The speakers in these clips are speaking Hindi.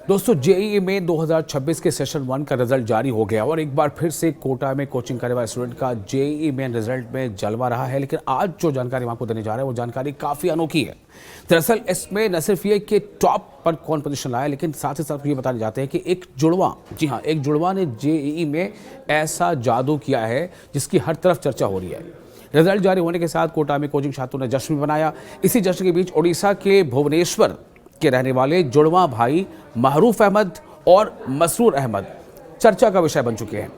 दोस्तों जेईई में 2026 के सेशन 1 का रिजल्ट जारी हो गया और एक बार फिर से कोटा में कोचिंग करने वाले स्टूडेंट का जेईई मेन रिजल्ट में जलवा रहा है। लेकिन आज जो जानकारी हम आपको देने जा रहे हैं वो जानकारी काफ़ी अनोखी है। दरअसल इसमें न सिर्फ ये कि टॉप पर कौन पोजीशन लाया, लेकिन साथ ही साथ ये बताने जाते हैं कि एक जुड़वा, जी हाँ, एक जुड़वा ने जेईई में ऐसा जादू किया है जिसकी हर तरफ चर्चा हो रही है। रिजल्ट जारी होने के साथ कोटा में कोचिंग छात्रों ने जश्न भी मनाया। इसी जश्न के बीच उड़ीसा के भुवनेश्वर के रहने वाले जुड़वा भाई महरूफ अहमद और मसरूर अहमद चर्चा का विषय बन चुके हैं।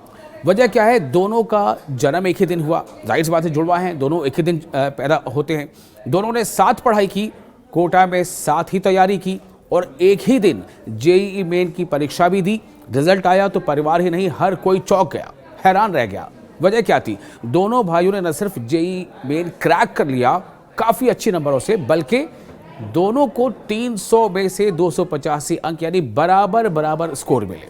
वजह क्या है? दोनों का जन्म एक ही दिन हुआ। जाहिर सी बात है, जुड़वा हैं, दोनों एक ही दिन पैदा होते हैं। दोनों ने साथ पढ़ाई की, कोटा में साथ ही तैयारी की और एक ही दिन जेईई मेन की परीक्षा भी दी। रिजल्ट आया तो परिवार ही नहीं, हर कोई चौंक गया, हैरान रह गया। वजह क्या थी? दोनों भाइयों ने न सिर्फ जेईई मेन क्रैक कर लिया काफ़ी अच्छे नंबरों से, बल्कि दोनों को 300 में से 285 अंक यानी बराबर स्कोर मिले।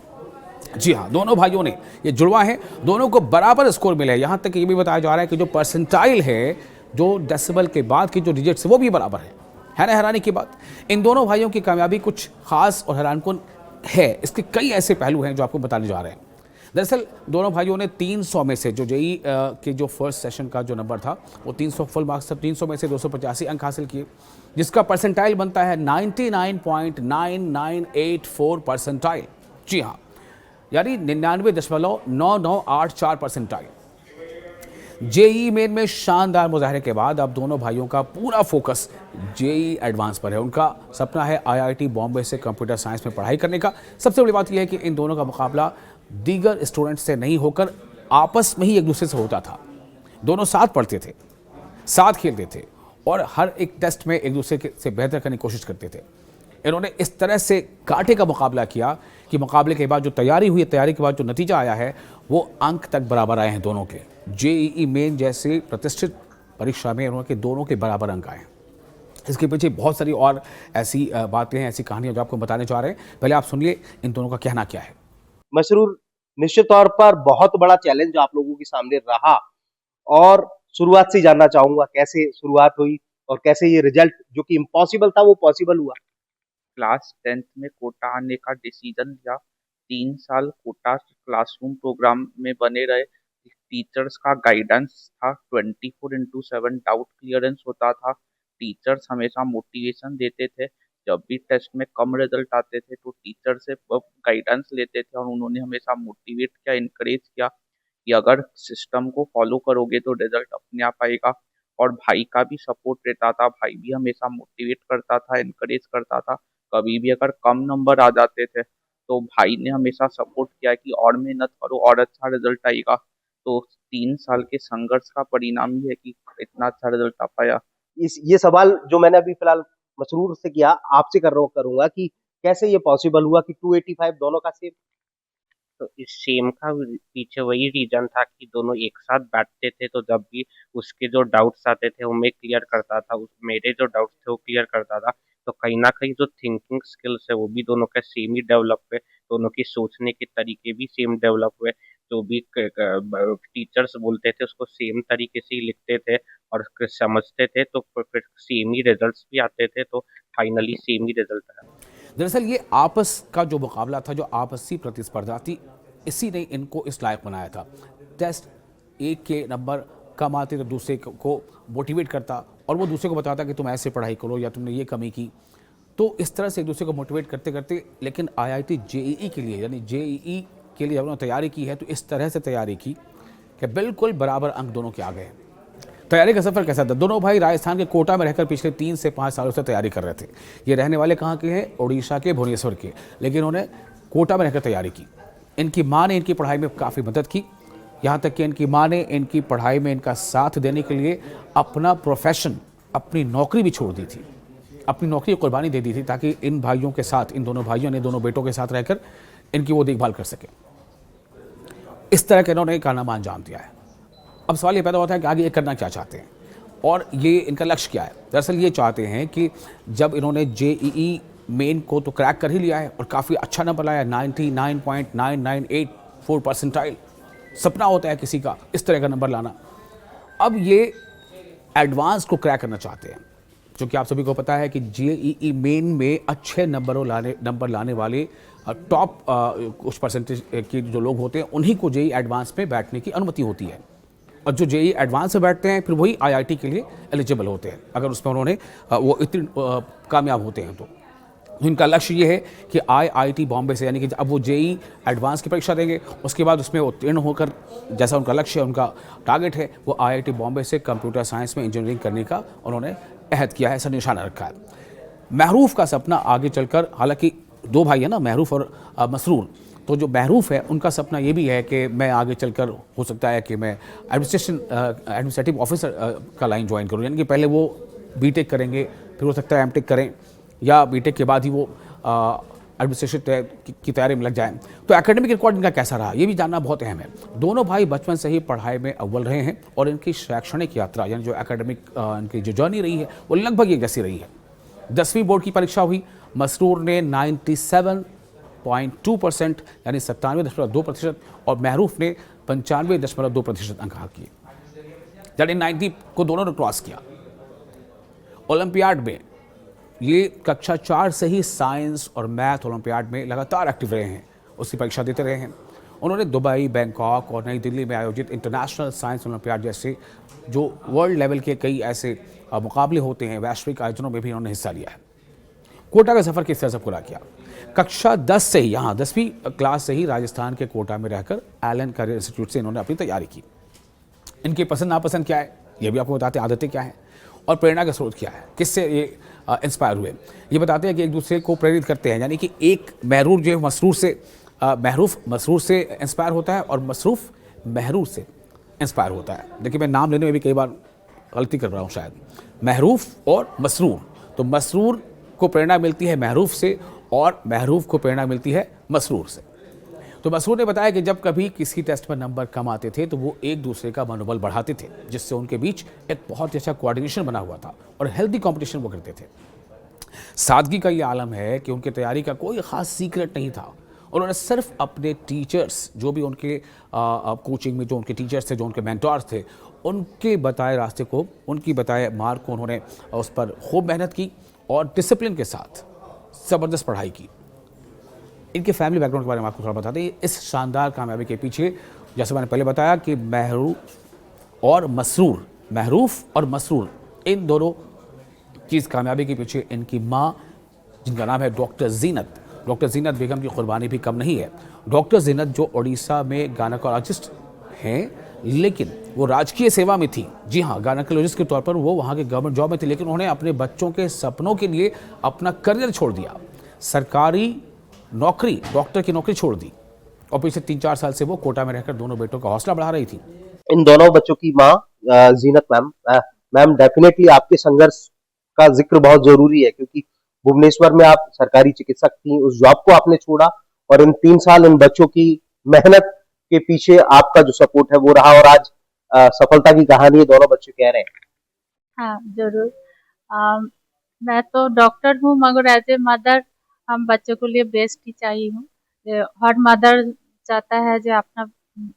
जी हाँ, दोनों भाइयों ने, ये जुड़वा हैं, दोनों को बराबर स्कोर मिले। यहाँ तक ये भी बताया जा रहा है कि जो परसेंटाइल है, जो डेसिमल के बाद की जो डिजिट्स वो भी बराबर है ना? हैरानी की बात। इन दोनों भाइयों की कामयाबी कुछ खास और हैरानकुन है। इसके कई ऐसे पहलू हैं जो आपको बताने जा रहे हैं। दरअसल दोनों भाइयों ने 300 में से जो जेईई के जो फर्स्ट सेशन का जो नंबर था वो 300 फुल मार्क्स था, 300 में से 285 अंक हासिल किए, जिसका परसेंटाइल बनता है 99.9984 परसेंटाइल। जी हाँ, यानी 99.9984 परसेंटाइल। जेईई मेन में शानदार मुजाहरे के बाद अब दोनों भाइयों का पूरा फोकस जेईई एडवांस पर है। उनका सपना है आईआईटी बॉम्बे से कंप्यूटर साइंस में पढ़ाई करने का। सबसे बड़ी बात यह है कि इन दोनों का मुकाबला दीगर स्टूडेंट्स से नहीं होकर आपस में ही एक दूसरे से होता था। दोनों साथ पढ़ते थे, साथ खेलते थे और हर एक टेस्ट में एक दूसरे से बेहतर करने की कोशिश करते थे। इन्होंने इस तरह से कांटे का मुकाबला किया कि मुकाबले के बाद जो तैयारी हुई, तैयारी के बाद जो नतीजा आया है वो अंक तक बराबर आए हैं दोनों के। जेईई मेन जैसे प्रतिष्ठित परीक्षा में उन्होंने दोनों के बराबर अंक आए हैं। इसके पीछे बहुत सारी और ऐसी बातें हैं, ऐसी कहानियां जो आपको बताने जा रहे हैं। पहले आप सुनिए इन दोनों का कहना क्या है। मसरूर, निश्चित तौर पर बहुत बड़ा चैलेंज आप लोगों के सामने रहा और शुरुआत से जानना चाहूंगा कैसे शुरुआत हुई और कैसे ये रिजल्ट जो कि इम्पॉसिबल था वो पॉसिबल हुआ। क्लास 10th में कोटा आने का डिसीजन लिया। 3 साल कोटा क्लासरूम प्रोग्राम में बने रहे। टीचर्स का गाइडेंस था, 24/7 डाउट क्लियरेंस होता था। टीचर्स हमेशा मोटिवेशन देते थे। जब भी टेस्ट में कम रिजल्ट आते थे तो टीचर से गाइडेंस लेते थे और उन्होंने हमेशा मोटिवेट किया, इनकरेज किया कि अगर सिस्टम को फॉलो करोगे तो रिजल्ट अपने आप आएगा। और भाई का भी सपोर्ट रहता था, भाई भी हमेशा मोटिवेट करता था, इनकरेज करता था। कभी भी अगर कम नंबर आ जाते थे तो भाई ने हमेशा सपोर्ट किया कि और मेहनत करो और अच्छा रिजल्ट आएगा। तो 3 साल के संघर्ष का परिणाम ही है कि इतना अच्छा रिजल्ट आ पाया। इस ये सवाल जो मैंने अभी फिलहाल मसरूर से किया, आपसे करूंगा कि कैसे ये पॉसिबल हुआ कि 285 दोनों का सेम। तो इस सेम का पीछे वही रीजन था कि दोनों एक साथ बैठते थे, तो जब भी उसके जो डाउट्स आते थे वो मैं क्लियर करता था, मेरे जो डाउट्स थे वो क्लियर करता था। तो कहीं ना कहीं जो थिंकिंग स्किल्स है वो भी दोनों के सेम ही डेवलप हुए, दोनों की सोचने के तरीके भी सेम डेवलप हुए। जो भी टीचर्स बोलते थे उसको सेम तरीके से ही लिखते थे और समझते थे, तो फिर सेम ही रिजल्ट्स भी आते थे। तो फाइनली सेम ही रिजल्ट आया। दरअसल ये आपस का जो मुकाबला था, जो आपसी प्रतिस्पर्धा थी, इसी ने इनको इस लायक बनाया था। टेस्ट एक के नंबर कम आते तो दूसरे को मोटिवेट करता और वो दूसरे को बताता कि तुम ऐसे पढ़ाई करो या तुमने ये कमी की। तो इस तरह से एक दूसरे को मोटिवेट करते करते, लेकिन आईआईटी जेईई के लिए, यानी जेईई के लिए जब उन्होंने तैयारी की है तो इस तरह से तैयारी की कि बिल्कुल बराबर अंक दोनों के आ गए। तैयारी का सफर कैसा था? दोनों भाई राजस्थान के कोटा में रहकर पिछले 3 से 5 सालों से तैयारी कर रहे थे। ये रहने वाले कहाँ के हैं? उड़ीसा के भुवनेश्वर के, लेकिन उन्होंने कोटा में रहकर तैयारी की। इनकी माँ ने इनकी पढ़ाई में काफ़ी मदद की, यहाँ तक कि इनकी माँ ने इनकी पढ़ाई में इनका साथ देने के लिए अपना प्रोफेशन, अपनी नौकरी भी छोड़ दी थी, अपनी नौकरी की कुर्बानी दे दी थी, ताकि इन भाइयों के साथ, इन दोनों भाइयों ने दोनों बेटों के साथ रहकर इनकी वो देखभाल कर सके। इस तरह के इन्होंने कारनामा अंजाम दिया है। अब सवाल ये पैदा होता है कि आगे ये करना क्या चाहते हैं और ये इनका लक्ष्य क्या है। दरअसल ये चाहते हैं कि जब इन्होंने जेईई मेन को तो क्रैक कर ही लिया है और काफ़ी अच्छा नंबर लाया, 99.9984 परसेंटाइल। सपना होता है किसी का इस तरह का नंबर लाना। अब ये एडवांस को क्रैक करना चाहते हैं। क्योंकि आप सभी को पता है कि जेईई मेन में अच्छे नंबर लाने वाले टॉप कुछ परसेंटेज के जो लोग होते हैं उन्हीं को जेईई एडवांस में बैठने की अनुमति होती है, और जो जेईई एडवांस में बैठते हैं फिर वही आईआईटी के लिए एलिजिबल होते हैं अगर उसमें उन्होंने वो इतने कामयाब होते हैं। तो इनका लक्ष्य ये है कि आईआईटी बॉम्बे से, यानी कि अब वो जेईई एडवांस की परीक्षा देंगे, उसके बाद उसमें उत्तीर्ण होकर जैसा उनका लक्ष्य है, उनका टारगेट है, वो आईआईटी बॉम्बे से कंप्यूटर साइंस में इंजीनियरिंग करने का उन्होंने अहद किया है, ऐसा निशाना रखा है। महरूफ का सपना आगे चलकर, हालांकि दो भाई है ना, महरूफ और मसरूर, तो जो महरूफ है उनका सपना ये भी है कि मैं आगे चलकर हो सकता है कि मैं एडमिनिस्ट्रेटिव ऑफिसर का लाइन ज्वाइन करूँ, यानी कि पहले वो बीटेक करेंगे, फिर हो सकता है एमटेक करें, या बीटेक के बाद ही वो एडमिनिस्ट्रेशन की तैयारी में लग जाएं। तो एकेडमिक रिकॉर्ड इनका कैसा रहा ये भी जानना बहुत अहम है। दोनों भाई बचपन से ही पढ़ाई में अव्वल रहे हैं और इनकी शैक्षणिक यात्रा यानी जो एकेडमिक इनकी जो जर्नी रही है वो लगभग एक जैसी रही है। 10वीं बोर्ड की परीक्षा हुई, मसरूर ने 97.2% यानी 97.2% और महरूफ ने 95.2% अंक हासिल किए, यानी 90 को दोनों ने क्रॉस किया। ओलंपियाड में ये कक्षा 4 से ही साइंस और मैथ ओलंपियाड में लगातार एक्टिव रहे हैं, उसकी परीक्षा देते रहे हैं। उन्होंने दुबई, बैंकॉक और नई दिल्ली में आयोजित इंटरनेशनल साइंस ओलंपियाड जैसे जो वर्ल्ड लेवल के कई ऐसे मुकाबले होते हैं, वैश्विक आयोजनों में भी उन्होंने हिस्सा लिया है। कोटा का सफ़र किस तरह से पूरा किया? कक्षा 10 से ही, यहाँ 10वीं क्लास से ही राजस्थान के कोटा में रहकर एलन करियर इंस्टीट्यूट से इन्होंने अपनी तैयारी की। इनकी पसंद नापसंद क्या है ये भी आपको बताते हैं, आदतें क्या हैं और प्रेरणा का स्रोत क्या है, किससे ये इंस्पायर हुए। ये बताते हैं कि एक दूसरे को प्रेरित करते हैं, यानी कि एक महरूर जो है महरूफ मसरूर से इंस्पायर होता है और मसरूफ महरूर से इंस्पायर होता है। देखिए मैं नाम लेने में भी कई बार गलती कर रहा हूँ शायद, महरूफ और मसरूर। तो मसरूर को प्रेरणा मिलती है महरूफ से और महरूफ को प्रेरणा मिलती है मसरूर से। तो मसरूर ने बताया कि जब कभी किसी टेस्ट में नंबर कम आते थे तो वो एक दूसरे का मनोबल बढ़ाते थे, जिससे उनके बीच एक बहुत अच्छा कोऑर्डिनेशन बना हुआ था और हेल्दी कंपटीशन वो करते थे। सादगी का ये आलम है कि उनकी तैयारी का कोई ख़ास सीक्रेट नहीं था। उन्होंने सिर्फ अपने टीचर्स, जो भी उनके कोचिंग में जो उनके टीचर्स थे, जो उनके मेंटोर्स थे, उनके बताए रास्ते को, उनकी बताए मार्ग को उन्होंने उस पर खूब मेहनत की और डिसिप्लिन के साथ ज़बरदस्त पढ़ाई की। इनके फैमिली बैकग्राउंड के बारे में आपको थोड़ा बताते हैं। इस शानदार कामयाबी के पीछे, जैसे मैंने पहले बताया कि महरूफ और मसरूर इन दोनों चीज़ कामयाबी के पीछे इनकी माँ, जिनका नाम है डॉक्टर जीनत बेगम की कुर्बानी भी कम नहीं है। डॉक्टर जीनत जो उड़ीसा में गायनेकोलॉजिस्ट हैं, लेकिन वो राजकीय सेवा में थी। जी हाँ, गायनेकोलॉजिस्ट के तौर पर वो वहाँ के गवर्नमेंट जॉब में थी, लेकिन उन्होंने अपने बच्चों के सपनों के लिए अपना करियर छोड़ दिया, सरकारी नौकरी, डॉक्टर की नौकरी छोड़ दी और पिछले 3-4 साल से वो कोटा में रहकर दोनों बेटों का हौसला बढ़ा रही थी। इन दोनों बच्चों की माँ जीनत मैम डेफिनेटली आपके संघर्ष का जिक्र बहुत जरूरी है, क्योंकि भुवनेश्वर में आप सरकारी चिकित्सक थी, उस जॉब को आपने छोड़ा और इन 3 साल इन बच्चों की मेहनत के पीछे आपका जो सपोर्ट है वो रहा और आज सफलता की कहानी दोनों बच्चे कह रहे हैं। हाँ जरूर। मैं तो डॉक्टर हूँ मगर एज ए मदर हम बच्चों के लिए बेस्ट ही चाहिए हूँ। हर मदर चाहता है जो अपना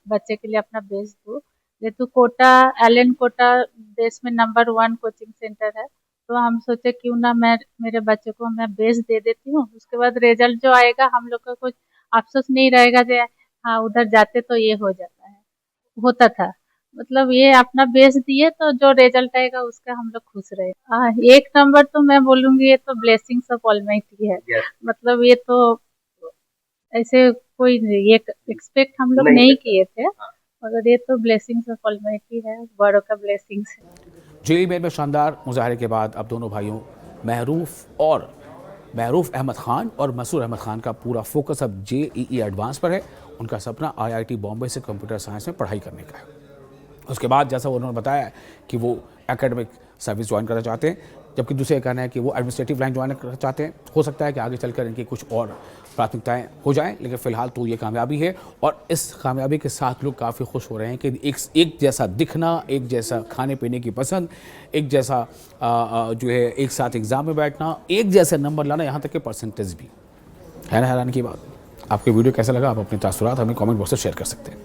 बच्चे के लिए अपना बेस्ट दो। जेहेतु एलन कोटा देश में नंबर 1 कोचिंग सेंटर है, तो हम सोचे क्यों ना मैं मेरे बच्चे को मैं बेस्ट दे देती हूँ। उसके बाद रिजल्ट जो आएगा हम लोग का कुछ अफसोस नहीं रहेगा जो हाँ उधर जाते तो ये होता था। मतलब ये अपना बेस दिए तो जो रिजल्ट आएगा उसका हम लोग खुश रहे। 1 नंबर तो मैं बोलूंगी ये तो ब्लेसिंग्स ऑफ ऑलमाइटी है। मतलब ये तो ऐसे कोई ये एक्सपेक्ट हम लोग नहीं किए थे, मगर ये तो ब्लेसिंग्स ऑफ ऑलमाइटी है, बड़ों का ब्लेसिंग्स है। जेईई मेन में शानदार मुजाहरे के बाद अब दोनों भाइयों महरूफ अहमद खान और मसूर अहमद खान का पूरा फोकस अब जेईई एडवांस पर है। उनका सपना आईआईटी बॉम्बे से कंप्यूटर साइंस में पढ़ाई करने का है। उसके बाद जैसा उन्होंने बताया कि वो एकेडमिक सर्विस ज्वाइन करना चाहते हैं, जबकि दूसरे का कहना है कि वो एडमिनिस्ट्रेटिव लाइन ज्वाइन करना चाहते हैं। हो सकता है कि आगे चलकर इनकी कुछ और प्राथमिकताएं हो जाएं, लेकिन फिलहाल तो ये कामयाबी है और इस कामयाबी के साथ लोग काफ़ी खुश हो रहे हैं कि एक जैसा दिखना, एक जैसा खाने पीने की पसंद, एक जैसा जो है एक साथ एग्ज़ाम में बैठना, एक जैसे नंबर लाना, यहाँ तक कि परसेंटेज भी है ना। हैरान की बात। आपके वीडियो कैसा लगा? आप अपने तासुरात हमें कमेंट बॉक्स से शेयर कर सकते हैं।